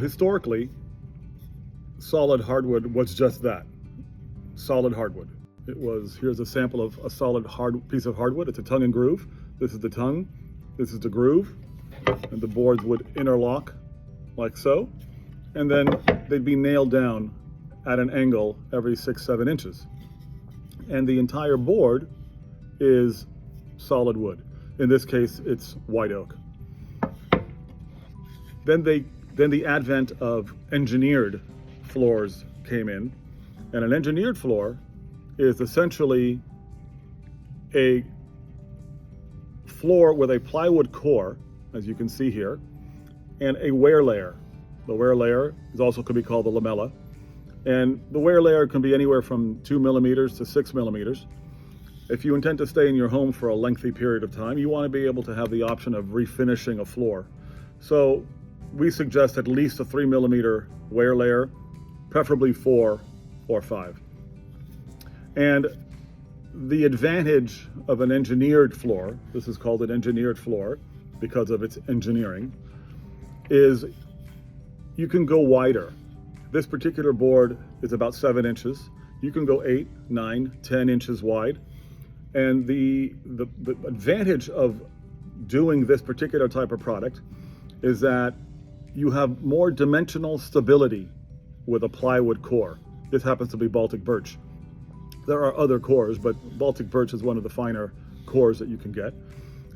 historically, solid hardwood was just that, solid hardwood. Here's a sample of a solid piece of hardwood. It's a tongue and groove. This is the tongue, this is the groove, and the boards would interlock like so, and then they'd be nailed down at an angle every 6-7 inches. And the entire board is solid wood. In this case, it's white oak. Then the advent of engineered floors came in, and an engineered floor is essentially a floor with a plywood core, as you can see here, and a wear layer. The wear layer could be called the lamella, and the wear layer can be anywhere from 2 millimeters to 6 millimeters. If you intend to stay in your home for a lengthy period of time, you want to be able to have the option of refinishing a floor. So we suggest at least a 3 millimeter wear layer, preferably 4 or 5. And the advantage of an engineered floor, this is called an engineered floor because of its engineering, is you can go wider. This particular board is about 7 inches. You can go 8, 9, 10 inches wide. And the advantage of doing this particular type of product is that you have more dimensional stability with a plywood core. This happens to be Baltic birch. There are other cores, but Baltic birch is one of the finer cores that you can get.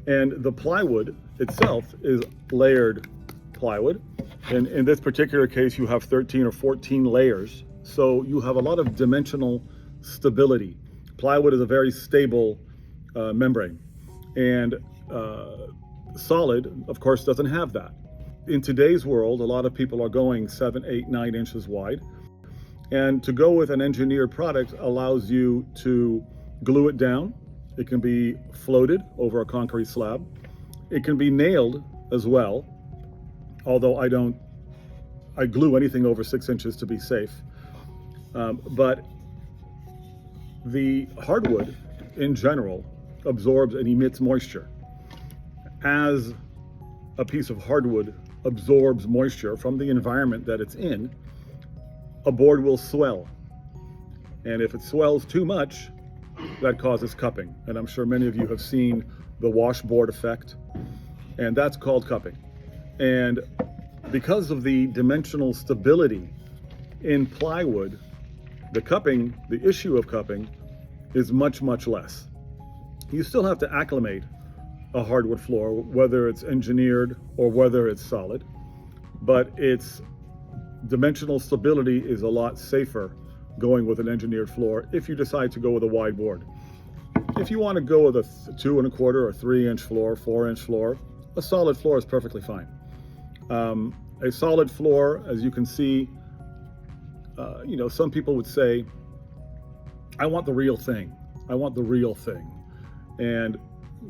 And the plywood itself is layered plywood. And in this particular case, you have 13 or 14 layers. So you have a lot of dimensional stability. Plywood is a very stable membrane. And solid, of course, doesn't have that. In today's world, a lot of people are going 7, 8, 9 inches wide. And to go with an engineered product allows you to glue it down. It can be floated over a concrete slab. It can be nailed as well, although I glue anything over 6 inches to be safe. But the hardwood in general absorbs and emits moisture. As a piece of hardwood absorbs moisture from the environment that it's in, a board will swell. And if it swells too much, that causes cupping. And I'm sure many of you have seen the washboard effect, and that's called cupping. And because of the dimensional stability in plywood, the issue of cupping is much, much less. You still have to acclimate a hardwood floor, whether it's engineered or whether it's solid, but its dimensional stability is a lot safer going with an engineered floor if you decide to go with a wide board. If you want to go with a 2 1/4 or 3 inch floor, 4 inch floor, a solid floor is perfectly fine. A solid floor, as you can see, some people would say, I want the real thing. I want the real thing. And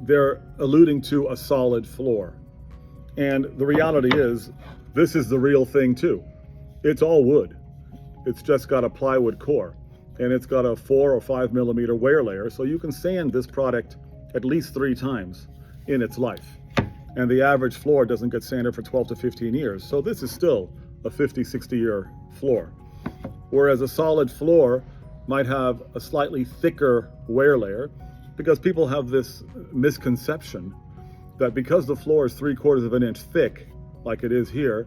they're alluding to a solid floor. And the reality is, this is the real thing too. It's all wood. It's just got a plywood core, and it's got a 4 or 5 millimeter wear layer, so you can sand this product at least 3 times in its life. And the average floor doesn't get sanded for 12 to 15 years, so this is still a 50, 60-year floor. Whereas a solid floor might have a slightly thicker wear layer, because people have this misconception that because the floor is 3/4 of an inch thick, like it is here,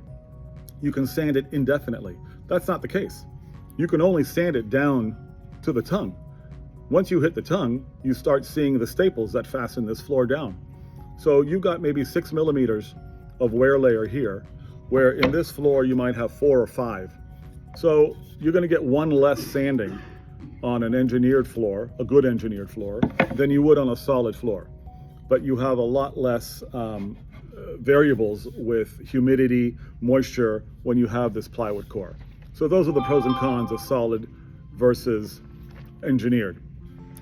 you can sand it indefinitely. That's not the case. You can only sand it down to the tongue. Once you hit the tongue, you start seeing the staples that fasten this floor down. So you've got maybe 6 millimeters of wear layer here, where in this floor you might have 4 or 5. So you're going to get 1 less sanding on an engineered floor, a good engineered floor, than you would on a solid floor. But you have a lot less variables with humidity, moisture when you have this plywood core. So those are the pros and cons of solid versus engineered.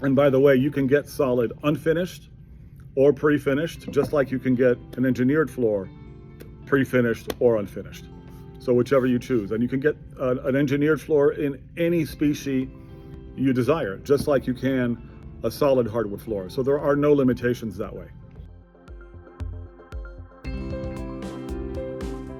And by the way, you can get solid unfinished or pre-finished, just like you can get an engineered floor pre-finished or unfinished. So whichever you choose. And you can get an engineered floor in any species you desire, just like you can a solid hardwood floor. So there are no limitations that way.